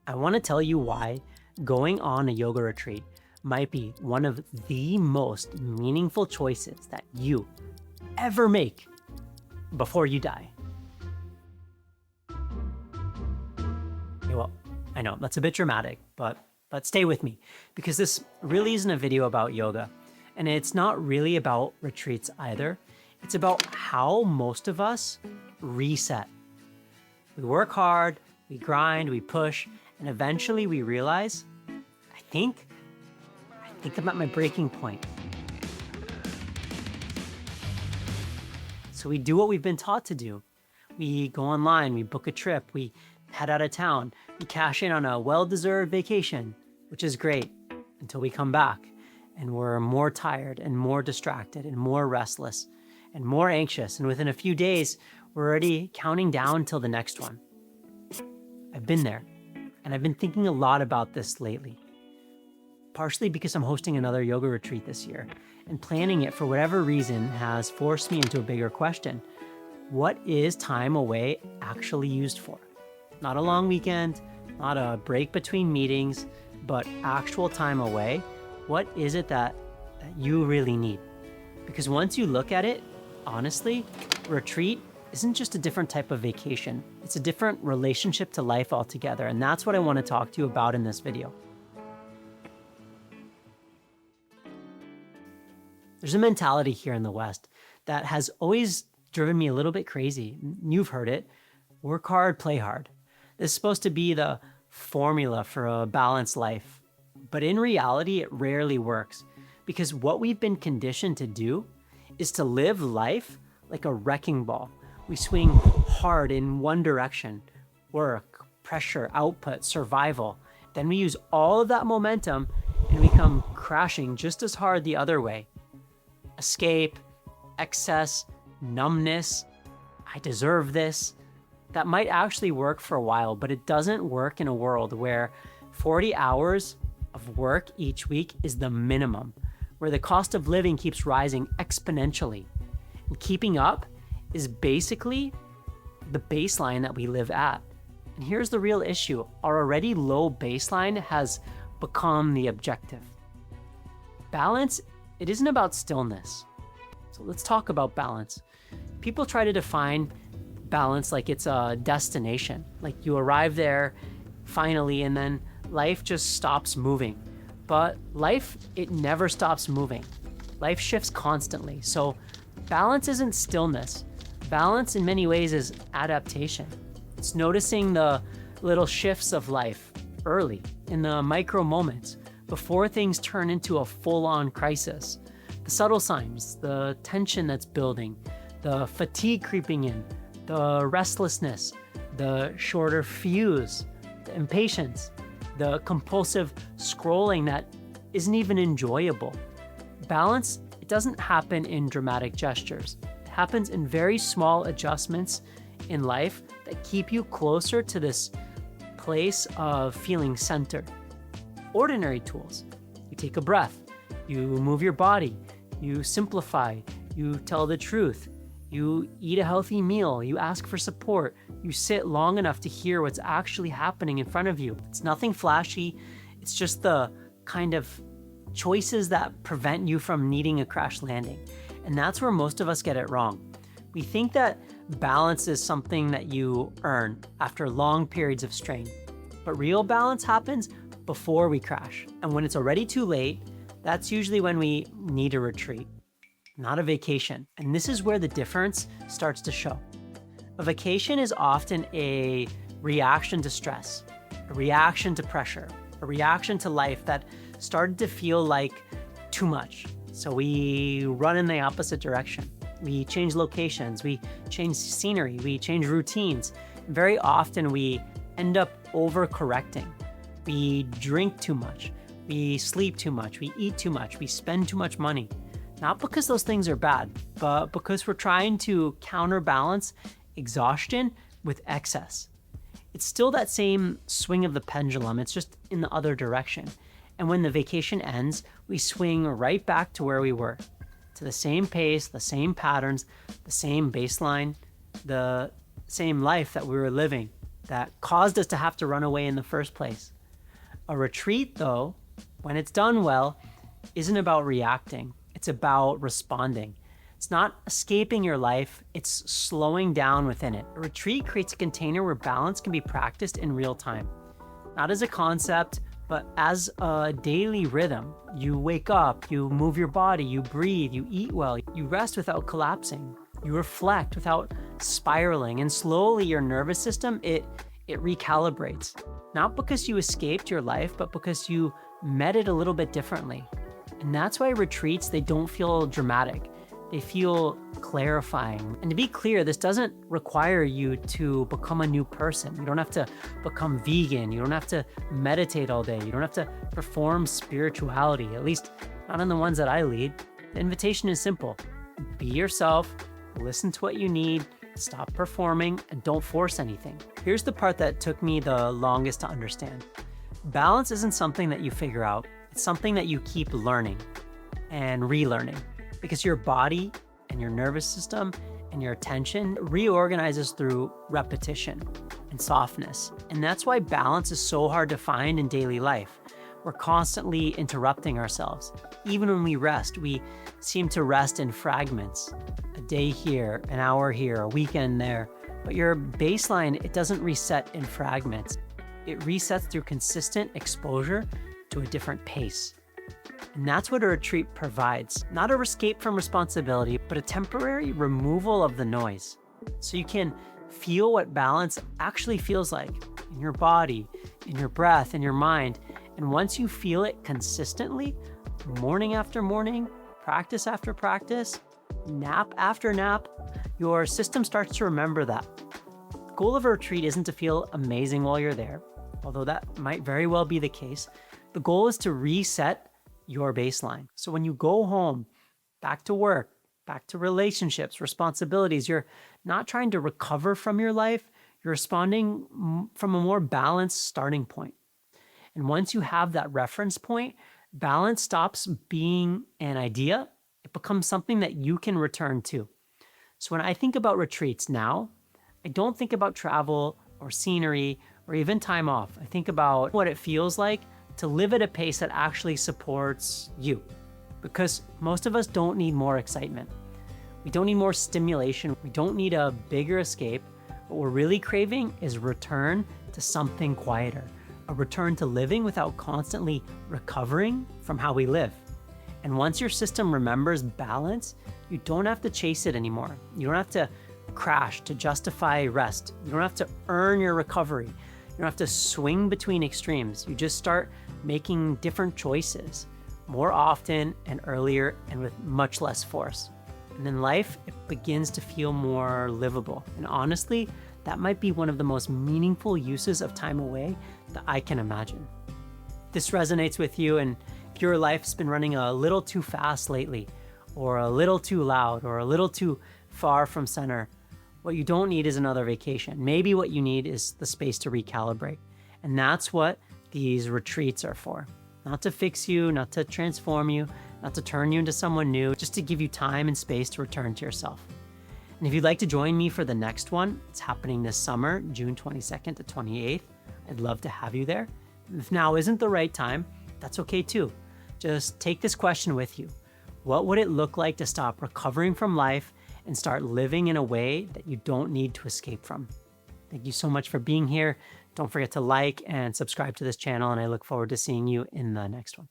I want to tell you why going on a yoga retreat might be one of the most meaningful choices that you ever make before you die. Okay, well, I know that's a bit dramatic, but stay with me because this really isn't a video about yoga, and it's not really about retreats either. It's about how most of us reset. We work hard, we grind, we push, and eventually we realize, I think I'm at my breaking point. So we do what we've been taught to do. We go online, we book a trip, we head out of town, we cash in on a well-deserved vacation, which is great until we come back and we're more tired and more distracted and more restless and more anxious. And within a few days, we're already counting down till the next one. I've been there, and I've been thinking a lot about this lately. Partially because I'm hosting another yoga retreat this year, and planning it for whatever reason has forced me into a bigger question. What is time away actually used for? Not a long weekend, not a break between meetings, but actual time away. What is it that you really need? Because once you look at it, honestly, retreat isn't just a different type of vacation. It's a different relationship to life altogether, and that's what I want to talk to you about in this video. There's a mentality here in the West that has always driven me a little bit crazy. You've heard it. Work hard, play hard. This is supposed to be the formula for a balanced life. But in reality, it rarely works because what we've been conditioned to do is to live life like a wrecking ball. We swing hard in one direction: work, pressure, output, survival. Then we use all of that momentum and we come crashing just as hard the other way. Escape, excess, numbness, I deserve this. That might actually work for a while, but it doesn't work in a world where 40 hours of work each week is the minimum, where the cost of living keeps rising exponentially. And keeping up is basically the baseline that we live at. And here's the real issue. Our already low baseline has become the objective. Balance, it isn't about stillness. So let's talk about balance. People try to define balance like it's a destination, like you arrive there finally and then life just stops moving. But life, it never stops moving. Life shifts constantly. So balance isn't stillness. Balance in many ways is adaptation. It's noticing the little shifts of life early, in the micro moments, before things turn into a full-on crisis. The subtle signs, the tension that's building, the fatigue creeping in, the restlessness, the shorter fuse, the impatience, the compulsive scrolling that isn't even enjoyable. Balance, it doesn't happen in dramatic gestures. It happens in very small adjustments in life that keep you closer to this place of feeling centered. Ordinary tools. You take a breath, you move your body, you simplify, you tell the truth, you eat a healthy meal, you ask for support, you sit long enough to hear what's actually happening in front of you. It's nothing flashy, it's just the kind of choices that prevent you from needing a crash landing. And that's where most of us get it wrong. We think that balance is something that you earn after long periods of strain. But real balance happens before we crash. And when it's already too late, that's usually when we need a retreat, not a vacation. And this is where the difference starts to show. A vacation is often a reaction to stress, a reaction to pressure, a reaction to life that started to feel like too much. So we run in the opposite direction. We change locations, we change scenery, we change routines. Very often we end up overcorrecting. We drink too much, we sleep too much, we eat too much, we spend too much money. Not because those things are bad, but because we're trying to counterbalance exhaustion with excess. It's still that same swing of the pendulum, it's just in the other direction. And when the vacation ends, we swing right back to where we were, to the same pace, the same patterns, the same baseline, the same life that we were living. that caused us to have to run away in the first place. A retreat, though, when it's done well, isn't about reacting. It's about responding. It's not escaping your life, it's slowing down within it. A retreat creates a container where balance can be practiced in real time. Not as a concept, but as a daily rhythm. You wake up, you move your body, you breathe, you eat well, you rest without collapsing, you reflect without spiraling, and slowly your nervous system, it recalibrates. Not because you escaped your life, but because you met it a little bit differently. And that's why retreats, they don't feel dramatic. They feel clarifying. And to be clear, this doesn't require you to become a new person. You don't have to become vegan. You don't have to meditate all day. You don't have to perform spirituality, at least not on the ones that I lead. The invitation is simple. Be yourself, listen to what you need, stop performing, and don't force anything. Here's the part that took me the longest to understand. Balance isn't something that you figure out. It's something that you keep learning and relearning, because your body and your nervous system and your attention reorganizes through repetition and softness. And that's why balance is so hard to find in daily life. We're constantly interrupting ourselves. Even when we rest, we seem to rest in fragments. A day here, an hour here, a weekend there. But your baseline, it doesn't reset in fragments. It resets through consistent exposure to a different pace. And that's what a retreat provides. Not a escape from responsibility, but a temporary removal of the noise. So you can feel what balance actually feels like in your body, in your breath, in your mind. And once you feel it consistently, morning after morning, practice after practice, nap after nap, your system starts to remember that. The goal of a retreat isn't to feel amazing while you're there, although that might very well be the case. The goal is to reset your baseline. So when you go home, back to work, back to relationships, responsibilities, you're not trying to recover from your life, you're responding from a more balanced starting point. And once you have that reference point, balance stops being an idea. It becomes something that you can return to. So when I think about retreats now, I don't think about travel or scenery or even time off. I think about what it feels like to live at a pace that actually supports you. Because most of us don't need more excitement. We don't need more stimulation. We don't need a bigger escape. What we're really craving is return to something quieter, a return to living without constantly recovering from how we live. And once your system remembers balance, you don't have to chase it anymore. You don't have to crash to justify rest. You don't have to earn your recovery. You don't have to swing between extremes. You just start making different choices more often and earlier and with much less force. And then life, it begins to feel more livable. And honestly, that might be one of the most meaningful uses of time away that I can imagine. If this resonates with you, and if your life's been running a little too fast lately, or a little too loud, or a little too far from center, what you don't need is another vacation. Maybe what you need is the space to recalibrate. And that's what these retreats are for. Not to fix you, not to transform you, not to turn you into someone new, just to give you time and space to return to yourself. And if you'd like to join me for the next one, it's happening this summer, June 22nd to 28th. I'd love to have you there. If now isn't the right time, that's okay too. Just take this question with you. What would it look like to stop recovering from life and start living in a way that you don't need to escape from? Thank you so much for being here. Don't forget to like and subscribe to this channel, and I look forward to seeing you in the next one.